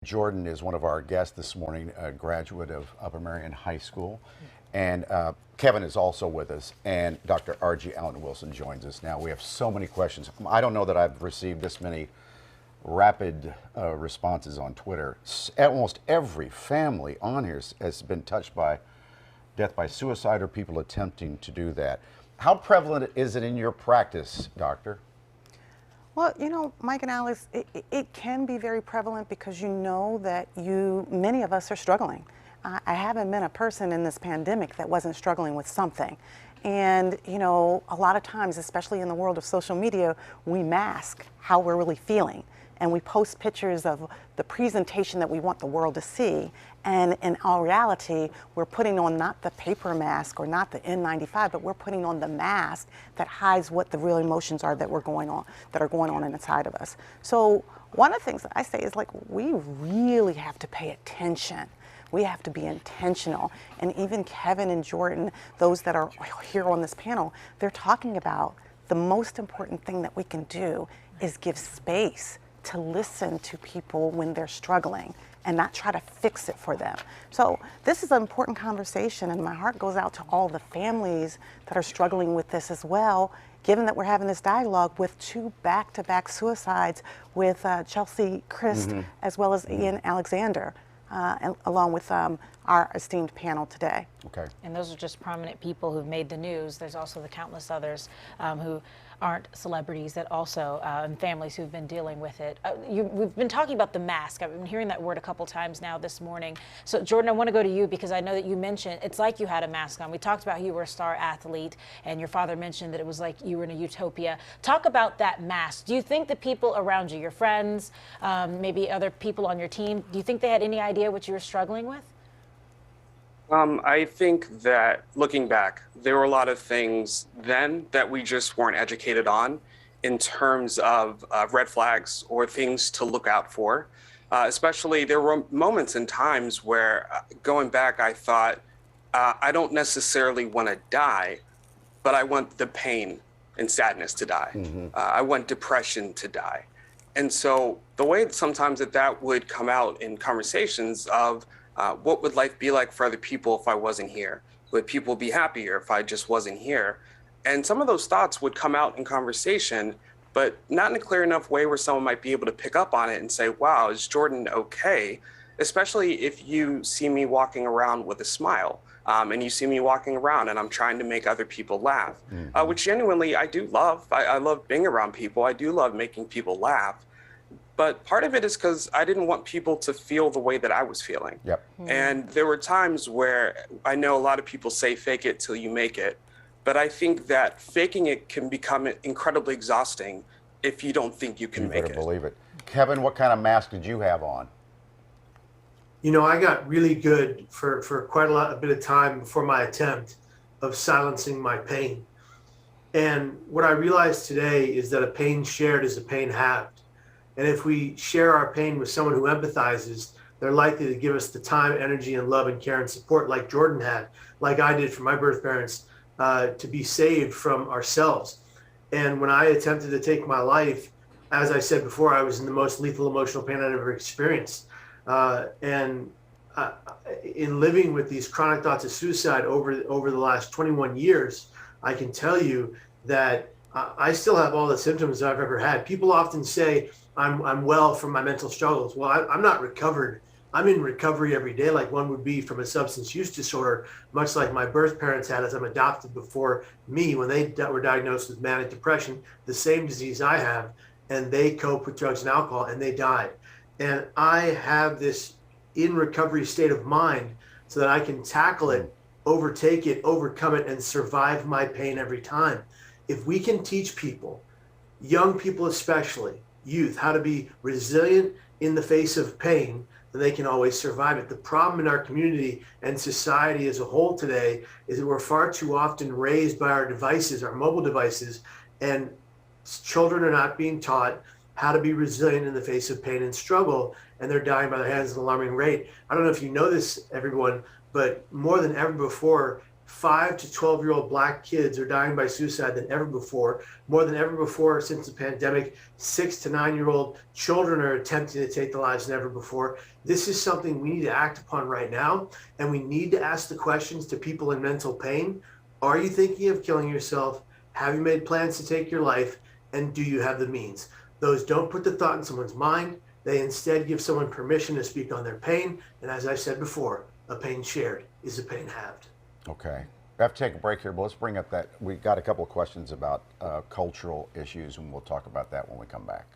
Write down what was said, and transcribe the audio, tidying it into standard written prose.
Jordan is one of our guests this morning, a graduate of Upper Marion High School. And Kevin is also with us, and Dr. Argie Allen-Wilson joins us now. We have so many questions. I don't know that I've received this many rapid responses on Twitter. Almost every family on here has been touched by death by suicide or people attempting to do that. How prevalent is it in your practice, doctor? Well, Mike and Alex, it can be very prevalent because you know that many of us are struggling. I haven't met a person in this pandemic that wasn't struggling with something. And, a lot of times, especially in the world of social media, we mask how we're really feeling. And we post pictures of the presentation that we want the world to see. And in all reality, we're putting on not the paper mask or not the N95, but we're putting on the mask that hides what the real emotions are that are going on inside of us. So one of the things that I say is we really have to pay attention. We have to be intentional. And even Kevin and Jordan, those that are here on this panel, they're talking about the most important thing that we can do is give space to listen to people when they're struggling and not try to fix it for them. So this is an important conversation, and my heart goes out to all the families that are struggling with this as well, given that we're having this dialogue with two back-to-back suicides with Chelsea Christ as well as Ian Alexander, along with our esteemed panel today. Okay. And those are just prominent people who've made the news. There's also the countless others who aren't celebrities that also, and families who've been dealing with it. We've been talking about the mask. I've been hearing that word a couple times now this morning. So Jordan, I want to go to you because I know that you mentioned it's like you had a mask on. We talked about how you were a star athlete and your father mentioned that it was like you were in a utopia. Talk about that mask. Do you think the people around you, your friends, maybe other people on your team, do you think they had any idea what you were struggling with? I think that looking back, there were a lot of things then that we just weren't educated on in terms of red flags or things to look out for. Especially there were moments and times where going back, I thought, I don't necessarily want to die, but I want the pain and sadness to die. I want depression to die. And so the way sometimes that would come out in conversations of what would life be like for other people if I wasn't here? Would people be happier if I just wasn't here? And some of those thoughts would come out in conversation, but not in a clear enough way where someone might be able to pick up on it and say, wow, is Jordan okay? Especially if you see me walking around with a smile and you see me walking around and I'm trying to make other people laugh, which genuinely I do love. I love being around people. I do love making people laugh. But part of it is because I didn't want people to feel the way that I was feeling. Yep. And there were times where I know a lot of people say fake it till you make it. But I think that faking it can become incredibly exhausting if you don't think you can make it. You better believe it. Kevin, what kind of mask did you have on? I got really good for quite a bit of time before my attempt of silencing my pain. And what I realized today is that a pain shared is a pain halved. And if we share our pain with someone who empathizes, they're likely to give us the time, energy, and love and care and support like Jordan had, like I did for my birth parents, to be saved from ourselves. And when I attempted to take my life, as I said before, I was in the most lethal emotional pain I'd ever experienced. In living with these chronic thoughts of suicide over the last 21 years, I can tell you that I still have all the symptoms I've ever had. People often say, I'm well from my mental struggles. Well, I'm not recovered. I'm in recovery every day like one would be from a substance use disorder, much like my birth parents had as I'm adopted before me when they were diagnosed with manic depression, the same disease I have, and they cope with drugs and alcohol and they died. And I have this in recovery state of mind so that I can tackle it, overtake it, overcome it, and survive my pain every time. If we can teach people, young people especially, youth, how to be resilient in the face of pain, then they can always survive it. The problem in our community and society as a whole today is that we're far too often raised by our devices, our mobile devices, and children are not being taught how to be resilient in the face of pain and struggle, and they're dying by their hands at an alarming rate. I don't know if you know this, everyone, but more than ever before, 5 to 12-year-old Black kids are dying by suicide than ever before, more than ever before since the pandemic. 6 to 9-year-old children are attempting to take their lives than ever before. This is something we need to act upon right now, and we need to ask the questions to people in mental pain. Are you thinking of killing yourself? Have you made plans to take your life? And do you have the means? Those don't put the thought in someone's mind. They instead give someone permission to speak on their pain. And as I said before, a pain shared is a pain halved. Okay. We have to take a break here, but let's bring up that. We got a couple of questions about cultural issues, and we'll talk about that when we come back.